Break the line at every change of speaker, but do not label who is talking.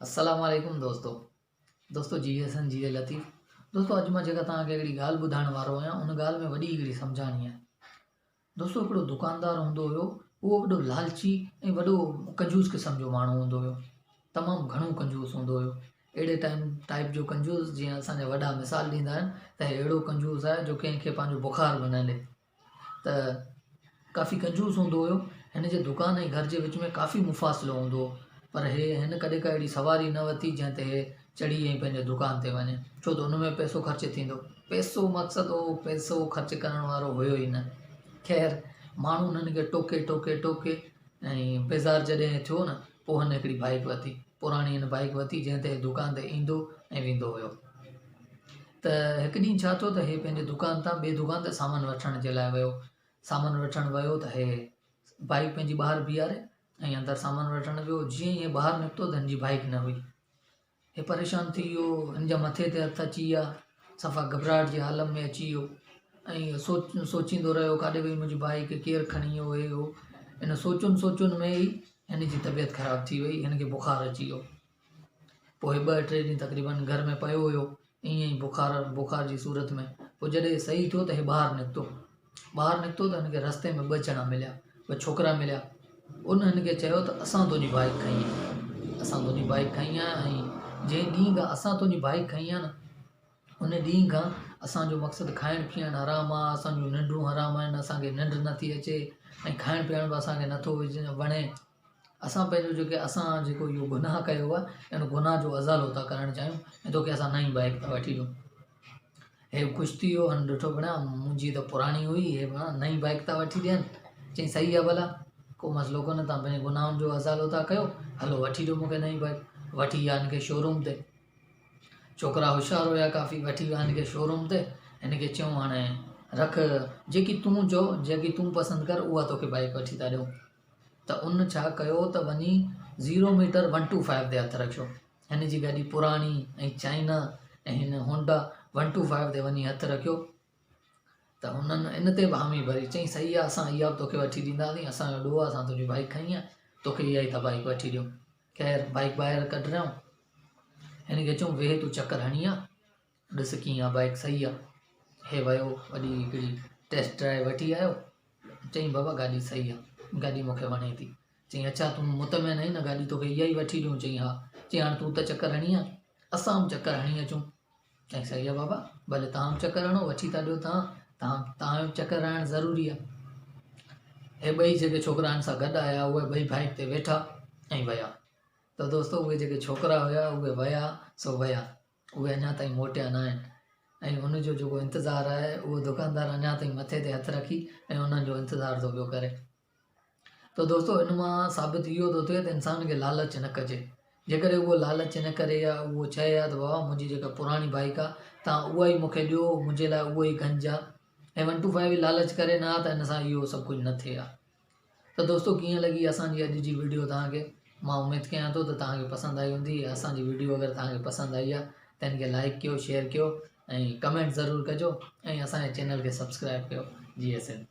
अस्सलाम वालेकुम दोस्तों जी हसन जी लतीफ़ दोस्तों अॼु मां जेका तव्हांखे हिकिड़ी ॻाल्हि ॿुधाइण वारो आहियां उन ॻाल्हि में वॾी हिकिड़ी सम्झाणी आहे। दोस्तों हिकिड़ो दुकानदार हूंदो हुयो, उहो वॾो लालची ऐं वॾो कंजूस क़िस्म जो माण्हू हूंदो हुयो, तमामु घणो कंजूस हूंदो हुयो। अहिड़े टाइप जो कंजूस जीअं असांजा वॾा मिसाल ॾींदा आहिनि त अहिड़ो कंजूस आहे जो कंहिंखे पंहिंजो बुख़ार बि न ॾे। त काफ़ी कंजूस हूंदो हुयो। हिन जे दुकान ऐं घर जे विच में काफ़ी मुफ़ासिलो हूंदो हो, पर हिन कॾहिं का अहिड़ी सवारी न वरिती जंहिं ते चढ़ी ऐं पंहिंजे दुकान ते वञे, छो त उन में पैसो ख़र्चु थींदो। पैसो मक़सदु हो, पैसो ख़र्चु करण वारो हुयो ई न। ख़ैर माण्हू हुननि खे टोके टोके टोके ऐं बेज़ार जॾहिं थियो न, पोइ हिन हिकिड़ी बाइक वरिती, पुराणी हिन बाइक वरिती जंहिं ते दुकान ते ईंदो ऐं वेंदो हुयो। त हिकु ॾींहुं छा थियो त पंहिंजे दुकान तां ॿिए दुकान ते सामान वठण जे लाइ वियो। सामान वठणु वियो त बाइक पंहिंजी ॿाहिरि बीहारे ऐं अंदरि सामान वठणु वियो। जीअं ई ॿाहिरि निकितो त हिन जी बाइक न हुई। परेशान थी वियो, हिन जा मथे ते हथ अची विया, सफ़ा घबराहट जी हालत में अची वियो ऐं सोचींदो रहियो काॾे वई मुंहिंजी बाइक, केरु खणी वियो हे हो। इन सोचुनि में ई हिन जी तबियत ख़राबु थी वई, हिन खे बुख़ारु अची वियो। पोइ 2-3 ॾींहं तक़रीबन घर में पियो हुयो ईअं ई बुख़ार जी सूरत में। पोइ जॾहिं सही थियो त ॿाहिरि निकितो त हिन खे रस्ते में 2 ॼणा मिलिया, 2 छोकिरा मिलिया। उन हिन खे चयो त असां तुंहिंजी बाइक खई आहे, ऐं जंहिं ॾींहं खां असां तुंहिंजी बाइक खई आहे न, उन ॾींहं खां असांजो मक़सदु खाइणु पीअणु हरामु आहे, असांजूं निंडूं हरामु आहिनि, असांखे निंड नथी अचे ऐं खाइणु पीअणु बि असांखे नथो वणे। असां पंहिंजो जेको इहो गुनाह कयो आहे, इन गुनाह जो अज़ालो था करणु चाहियूं ऐं तोखे असां नई बाइक था वठी ॾियूं। ख़ुशि थी वियो, हिन ॾिठो बणा मुंहिंजी त पुराणी हुई, बणा नई बाइक था वठी ॾियनि। चई सही आहे भला, को मसइलो कोन्हे, तव्हां पंहिंजे गुनाहनि जो अज़ालो था कयो, हलो वठी ॾियो मूंखे नई बाइक। वठी विया हिन खे शोरूम ते। छोकिरा होशियारु हुया काफ़ी, वठी विया हिन खे शोरूम ते। हिन खे चयूं हाणे रख, जेकी तूं चओ, जेकी तूं पसंदि कर उहा तोखे बाइक वठी था ॾियूं। त उन छा कयो त वञी 0 मीटर 125 ते हथु रखियो। हिन जी गाॾी पुराणी ऐं चाइना ऐं हिन होंडा 125 ते वञी हथु रखियो। त हुननि इन ते बि हामी भरी, चई सही आहे, असां इहा बि तोखे वठी ॾींदासीं, असांजो ॾोह आहे, असां तुंहिंजी बाइक खई आहे, तोखे इहा ई था बाइक वठी ॾियूं। ख़ैर बाइक ॿाहिरि कढियऊं, हिन खे चऊं वेह तूं चकर हणी आहे, ॾिस कीअं आहे बाइक, सही आहे। वियो वॾी हिकिड़ी टेस्ट ड्राइव वठी आयो। चई बाबा गाॾी सही आहे, गाॾी मूंखे वणे थी। चई अच्छा तूं मुतमिन आहीं न, गाॾी तोखे इहा ई वठी ॾियूं? चई हा। चई हाणे तूं त चकर हणी आहे, असां बि चकर हणी अचूं? चई सही आहे बाबा, भले तव्हां बि चकर हणो, वठी था ॾियो तव्हांजो चकर हणणु ज़रूरी आहे। ॿई जेके छोकिरा हिन सां गॾु आया, उहे 2 बाइक ते वेठा ऐं विया। त दोस्तों उहे जेके छोकिरा हुया उहे विया सो विया, उहे अञा ताईं मोटिया न आहिनि। ऐं उनजो जेको इंतज़ारु आहे, उहो दुकानदार अञा ताईं मथे ते हथु रखी ऐं उन्हनि जो इंतज़ारु थो पियो करे। त दोस्तों इन मां साबित इहो थो थिए त इंसान खे लालच न कजे। जेकॾहिं उहो लालच न करे या उहो चए हा त बाबा मुंहिंजी जेका पुराणी बाइक आहे, तव्हां उहा ई मूंखे ॾियो, मुंहिंजे लाइ उहो ई गंज आहे, ऐं 125 लालच करे न त इन सां इहो सभु कुझु न थिए हा। त दोस्तों कीअं लॻी असांजी अॼु जी वीडियो तव्हांखे? मां उमेदु कयां थो त तव्हांखे पसंदि आई हूंदी। असांजी वीडियो अगरि तव्हांखे पसंदि आई आहे त हिन खे लाइक कयो, शेयर कयो ऐं कमेंट ज़रूरु कजो ऐं असांजे चैनल खे सब्सक्राइब कयो। जी एस एन।